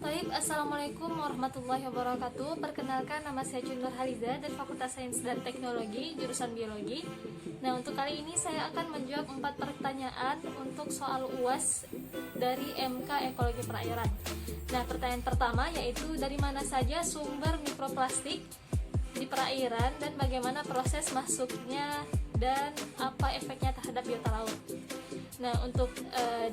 Assalamualaikum warahmatullahi wabarakatuh. Perkenalkan, nama saya Cun Nurhaliza dari Fakultas Sains dan Teknologi, jurusan Biologi. Nah, untuk kali ini saya akan menjawab 4 pertanyaan untuk soal UAS dari MK Ekologi Perairan. Nah, pertanyaan pertama yaitu dari mana saja sumber mikroplastik di perairan dan bagaimana proses masuknya dan apa efeknya terhadap biota laut. Nah, untuk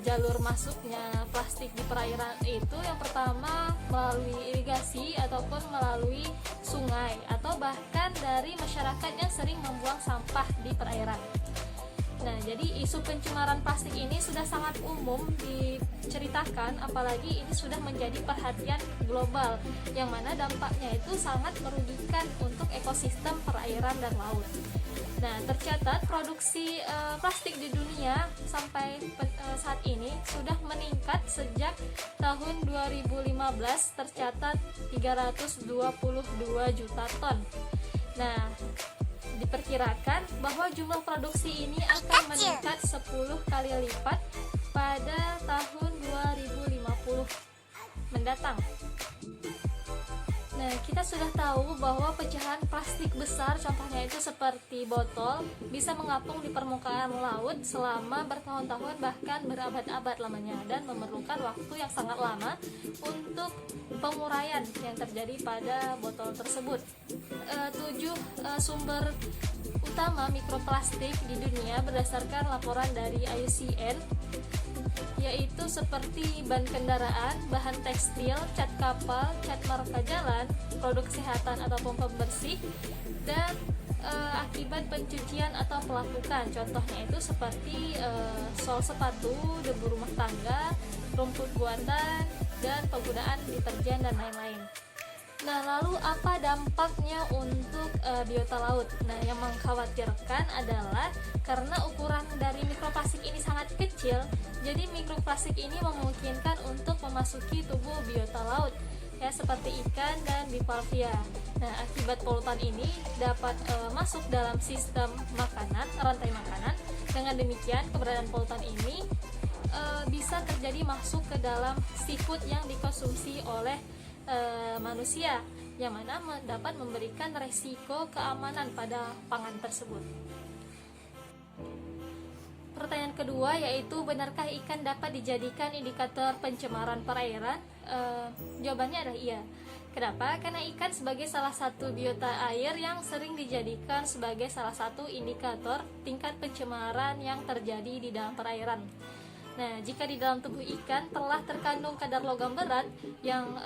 jalur masuknya plastik di perairan itu yang pertama melalui irigasi ataupun melalui sungai atau bahkan dari masyarakat yang sering membuang sampah di perairan. Nah, jadi isu pencemaran plastik ini sudah sangat umum diceritakan, apalagi ini sudah menjadi perhatian global yang mana dampaknya itu sangat merugikan untuk ekosistem perairan dan laut. Nah, tercatat produksi plastik di dunia sampai saat ini sudah meningkat sejak tahun 2015, tercatat 322 juta ton. Nah, diperkirakan bahwa jumlah produksi ini akan meningkat 10 kali lipat pada tahun 2050 mendatang. Nah, kita sudah tahu bahwa pecahan plastik besar, contohnya itu seperti botol, bisa mengapung di permukaan laut selama bertahun-tahun bahkan berabad-abad lamanya dan memerlukan waktu yang sangat lama untuk penguraian yang terjadi pada botol tersebut. 7 sumber utama mikroplastik di dunia berdasarkan laporan dari IUCN, yaitu seperti ban kendaraan, bahan tekstil, cat kapal, cat marka jalan, produk kesehatan ataupun pembersih, dan akibat pencucian atau pelapukan. Contohnya itu seperti sol sepatu, debu rumah tangga, rumput buatan, dan penggunaan deterjen dan lain-lain. Nah, lalu apa dampaknya untuk biota laut? Nah, yang mengkhawatirkan adalah karena ukuran dari mikroplastik ini sangat kecil, jadi mikroplastik ini memungkinkan untuk memasuki tubuh biota laut, ya seperti ikan dan bivalvia. Nah, akibat polutan ini dapat masuk dalam sistem makanan, rantai makanan. Dengan demikian, keberadaan polutan ini bisa terjadi masuk ke dalam seafood yang dikonsumsi oleh manusia, yang mana dapat memberikan resiko keamanan pada pangan tersebut. Pertanyaan kedua yaitu, benarkah ikan dapat dijadikan indikator pencemaran perairan? Jawabannya adalah iya. Kenapa? Karena ikan sebagai salah satu biota air yang sering dijadikan sebagai salah satu indikator tingkat pencemaran yang terjadi di dalam perairan. Nah, jika di dalam tubuh ikan telah terkandung kadar logam berat yang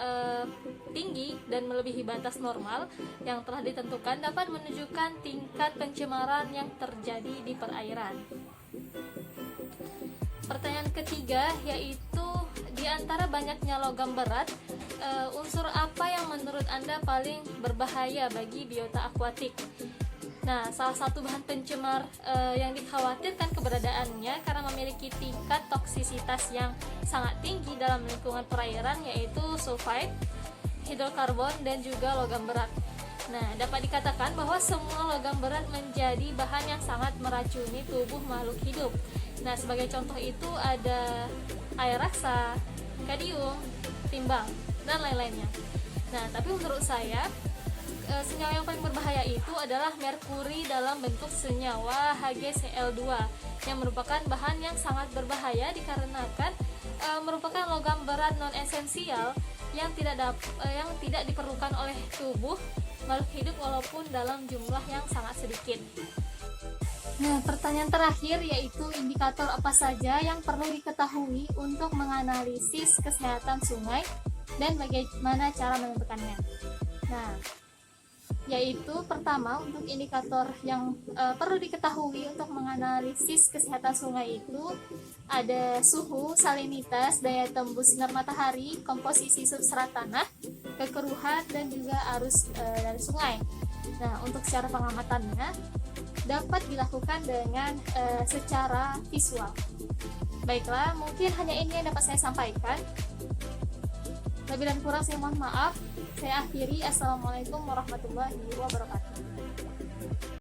tinggi dan melebihi batas normal yang telah ditentukan, dapat menunjukkan tingkat pencemaran yang terjadi di perairan. Pertanyaan ketiga yaitu, di antara banyaknya logam berat, unsur apa yang menurut Anda paling berbahaya bagi biota akuatik? Nah, salah satu bahan pencemar yang dikhawatirkan keberadaannya karena memiliki tingkat toksisitas yang sangat tinggi dalam lingkungan perairan yaitu sulfide, hidrokarbon, dan juga logam berat. Nah, dapat dikatakan bahwa semua logam berat menjadi bahan yang sangat meracuni tubuh makhluk hidup. Nah, sebagai contoh itu ada air raksa, kadium, timbang, dan lain-lainnya. Nah, tapi menurut saya senyawa yang paling berbahaya itu adalah merkuri dalam bentuk senyawa HgCl2 yang merupakan bahan yang sangat berbahaya dikarenakan merupakan logam berat non esensial yang tidak diperlukan oleh tubuh makhluk hidup walaupun dalam jumlah yang sangat sedikit. Nah, pertanyaan terakhir yaitu, indikator apa saja yang perlu diketahui untuk menganalisis kesehatan sungai dan bagaimana cara menentukannya. Nah, yaitu pertama, untuk indikator yang perlu diketahui untuk menganalisis kesehatan sungai itu ada suhu, salinitas, daya tembus sinar matahari, komposisi substrat tanah, kekeruhan, dan juga arus dari sungai. Nah, untuk secara pengamatannya dapat dilakukan dengan secara visual. Baiklah, mungkin hanya ini yang dapat saya sampaikan. Lebih dan kurang saya mohon maaf. Saya akhiri. Assalamualaikum warahmatullahi wabarakatuh.